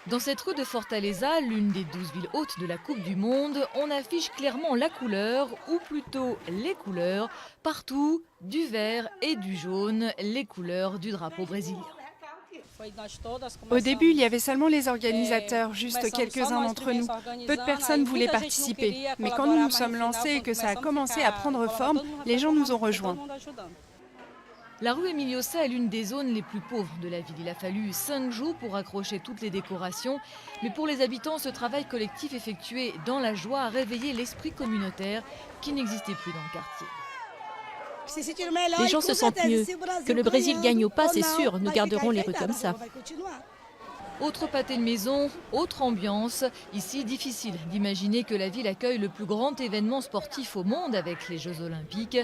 Dans cette rue de Fortaleza, l'une des 12 villes hôtes de la Coupe du Monde, on affiche clairement la couleur, ou plutôt les couleurs, partout, du vert et du jaune, les couleurs du drapeau brésilien. Au début, il y avait seulement les organisateurs, juste quelques-uns d'entre nous. Peu de personnes voulaient participer. Mais quand nous nous sommes lancés et que ça a commencé à prendre forme, les gens nous ont rejoints. La rue Emiliosa est l'une des zones les plus pauvres de la ville. Il a fallu 5 jours pour accrocher toutes les décorations. Mais pour les habitants, ce travail collectif effectué dans la joie a réveillé l'esprit communautaire qui n'existait plus dans le quartier. Les gens se sentent mieux. Que le Brésil gagne ou pas, c'est sûr, nous garderons les rues comme ça. Autre pâté de maison, autre ambiance. Ici, difficile d'imaginer que la ville accueille le plus grand événement sportif au monde avec les Jeux Olympiques.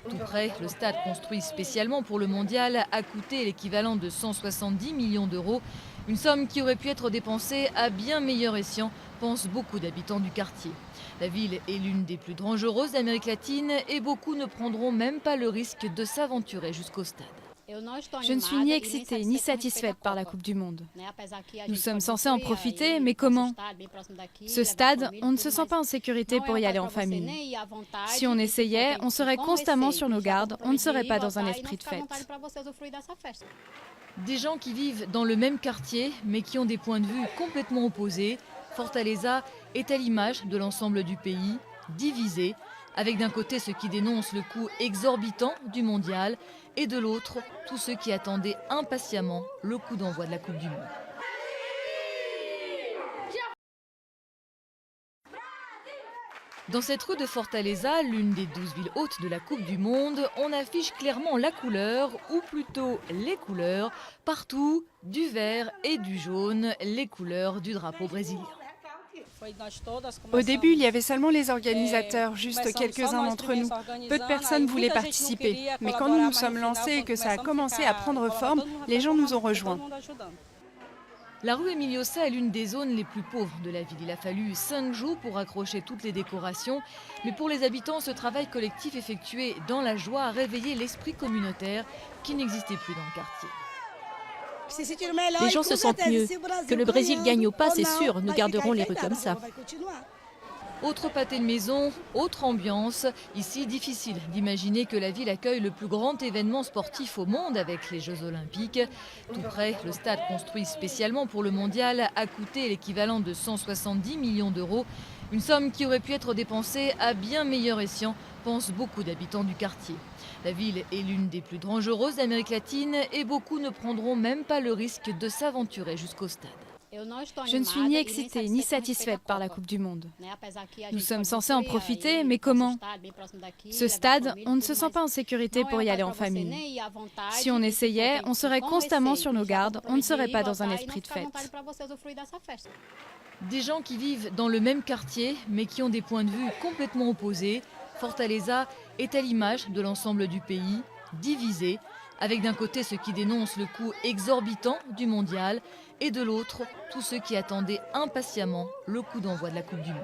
Tout près, le stade construit spécialement pour le mondial a coûté l'équivalent de 170 millions d'euros. Une somme qui aurait pu être dépensée à bien meilleur escient, pensent beaucoup d'habitants du quartier. La ville est l'une des plus dangereuses d'Amérique latine et beaucoup ne prendront même pas le risque de s'aventurer jusqu'au stade. Je ne suis ni excitée ni satisfaite par la Coupe du Monde. Nous sommes censés en profiter, mais comment? Ce stade, on ne se sent pas en sécurité pour y aller en famille. Si on essayait, on serait constamment sur nos gardes, on ne serait pas dans un esprit de fête. Des gens qui vivent dans le même quartier, mais qui ont des points de vue complètement opposés. Fortaleza est à l'image de l'ensemble du pays, divisé, avec d'un côté ceux qui dénoncent le coût exorbitant du mondial et de l'autre, tous ceux qui attendaient impatiemment le coup d'envoi de la Coupe du Monde. Dans cette rue de Fortaleza, l'une des 12 villes hôtes de la Coupe du Monde, on affiche clairement la couleur, ou plutôt les couleurs, partout, du vert et du jaune, les couleurs du drapeau brésilien. Au début, il y avait seulement les organisateurs, juste quelques-uns d'entre nous. Peu de personnes voulaient participer. Mais quand nous nous sommes lancés et que ça a commencé à prendre forme, les gens nous ont rejoints. La rue Emiliosa est l'une des zones les plus pauvres de la ville. Il a fallu 5 jours pour accrocher toutes les décorations. Mais pour les habitants, ce travail collectif effectué dans la joie a réveillé l'esprit communautaire qui n'existait plus dans le quartier. Les gens se sentent mieux. Que le Brésil gagne ou pas, c'est sûr, nous garderons les rues comme ça. Autre pâté de maison, autre ambiance. Ici, difficile d'imaginer que la ville accueille le plus grand événement sportif au monde avec les Jeux Olympiques. Tout près, le stade construit spécialement pour le mondial a coûté l'équivalent de 170 millions d'euros. Une somme qui aurait pu être dépensée à bien meilleur escient, pensent beaucoup d'habitants du quartier. La ville est l'une des plus dangereuses d'Amérique latine et beaucoup ne prendront même pas le risque de s'aventurer jusqu'au stade. Je ne suis ni excitée ni satisfaite par la Coupe du Monde. Nous sommes censés en profiter, mais comment? Ce stade, on ne se sent pas en sécurité pour y aller en famille. Si on essayait, on serait constamment sur nos gardes, on ne serait pas dans un esprit de fête. Des gens qui vivent dans le même quartier, mais qui ont des points de vue complètement opposés. Fortaleza est à l'image de l'ensemble du pays, divisé, avec d'un côté ceux qui dénoncent le coût exorbitant du mondial et de l'autre, tous ceux qui attendaient impatiemment le coup d'envoi de la Coupe du Monde.